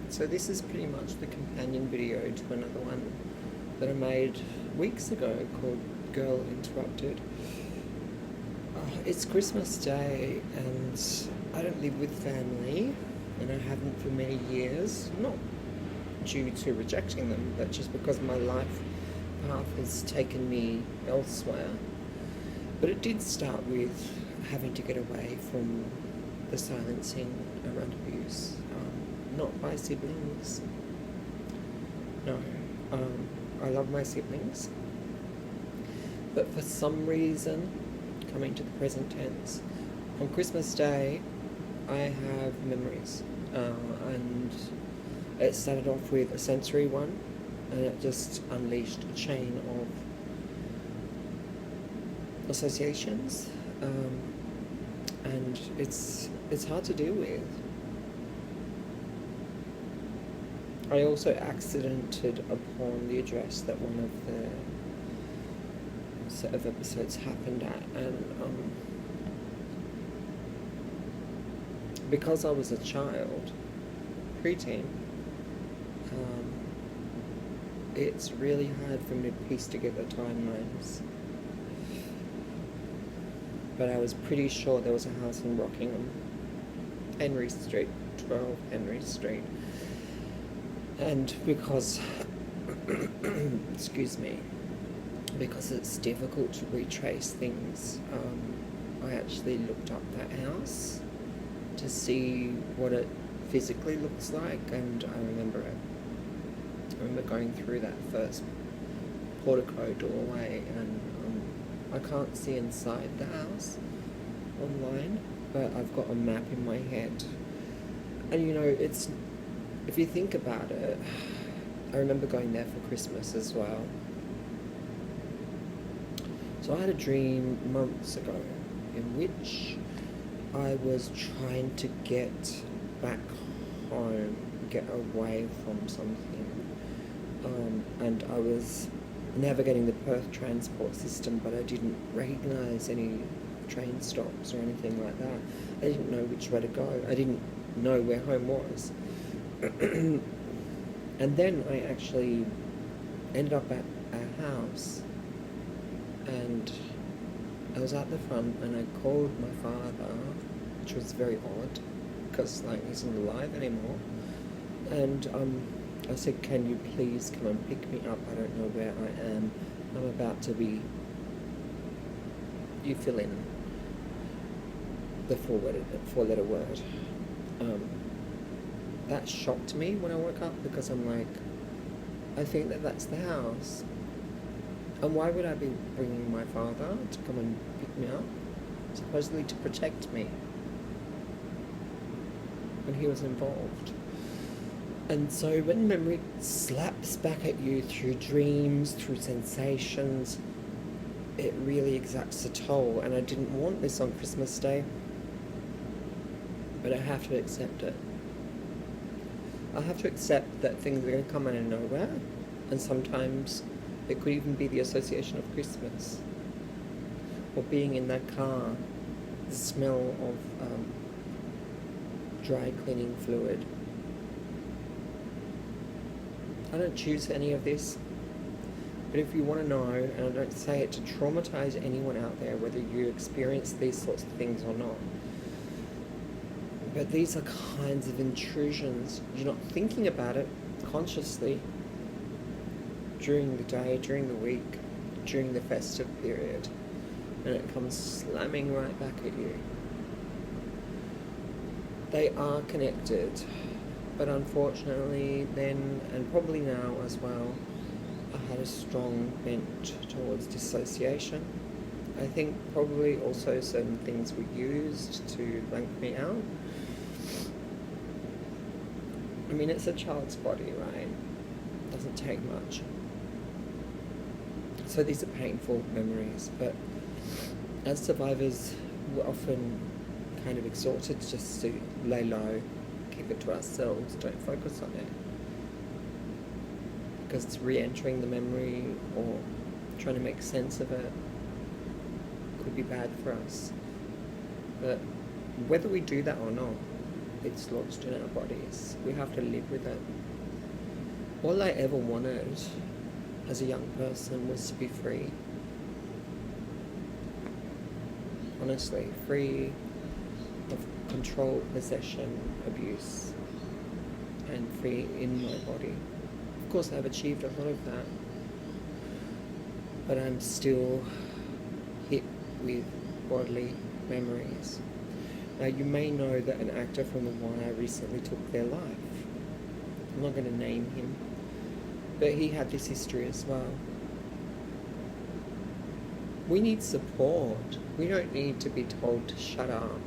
So this is pretty much the companion video to another one that I made weeks ago called Girl Interrupted. It's Christmas Day and I don't live with family, and I haven't for many years, not due to rejecting them, but just because my life path has taken me elsewhere. But it did start with having to get away from the silencing around abuse. Not by siblings. No. I love my siblings. But for some reason, coming to the present tense, on Christmas Day, I have memories. And it started off with a sensory one, and it just unleashed a chain of associations. And it's hard to deal with. I also accidented upon the address that one of the set of episodes happened at, and because I was a child, preteen, it's really hard for me to piece together timelines. But I was pretty sure there was a house in Rockingham, Henry Street, 12 Henry Street. And because, excuse me, because it's difficult to retrace things, I actually looked up that house to see what it physically looks like, and I remember it. I remember going through that first portico doorway, and I can't see inside the house online, but I've got a map in my head. And you know, it's, if you think about it, I remember going there for Christmas as well. So I had a dream months ago in which I was trying to get back home, get away from something, and I was navigating the Perth transport system, but I didn't recognise any train stops or anything like that. I didn't know which way to go. I didn't know where home was. And then I actually ended up at a house, and I was at the front, and I called my father, which was very odd because like he's not alive anymore, and I said, can you please come and pick me up? I don't know where I am. I'm about to be, you fill in the four-letter word. That shocked me when I woke up, because I'm like, I think that that's the house. And why would I be bringing my father to come and pick me up? Supposedly to protect me, when he was involved. And so when memory slaps back at you through dreams, through sensations, it really exacts a toll. And I didn't want this on Christmas Day, but I have to accept it. I have to accept that things are going to come out of nowhere, and sometimes it could even be the association of Christmas, or being in that car, the smell of dry cleaning fluid. I don't choose any of this, but if you want to know, and I don't say it to traumatize anyone out there, whether you experience these sorts of things or not, but these are kinds of intrusions. You're not thinking about it consciously during the day, during the week, during the festive period, and it comes slamming right back at you. They are connected, but unfortunately then, and probably now as well, I had a strong bent towards dissociation. I think probably also certain things were used to blank me out. I mean, it's a child's body, right? Doesn't take much. So these are painful memories, but as survivors, we're often kind of exhorted just to lay low, keep it to ourselves, don't focus on it. Because it's re-entering the memory or trying to make sense of it could be bad for us. But whether we do that or not, it's lodged in our bodies. We have to live with it. All I ever wanted as a young person was to be free. Honestly, free of control, possession, abuse, and free in my body. Of course, I've achieved a lot of that, but I'm still hit with bodily memories. Now, you may know that an actor from The Wire recently took their life. I'm not going to name him, but he had this history as well. We need support. We don't need to be told to shut up,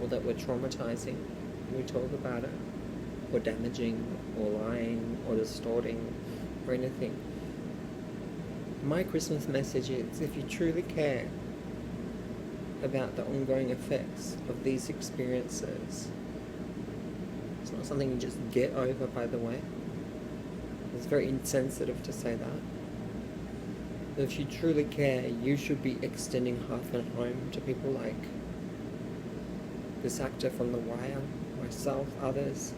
or that we're traumatizing when we talk about it, or damaging, or lying, or distorting, or anything. My Christmas message is, if you truly care about the ongoing effects of these experiences, it's not something you just get over, by the way. It's very insensitive to say that. If you truly care, you should be extending Hearth and Home to people like this actor from The Wire, myself, others.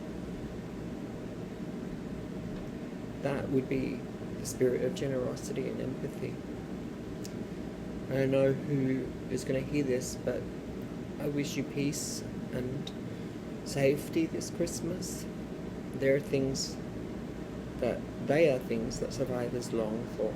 That would be the spirit of generosity and empathy. I don't know who is going to hear this, but I wish you peace and safety this Christmas. They are things that survivors long for.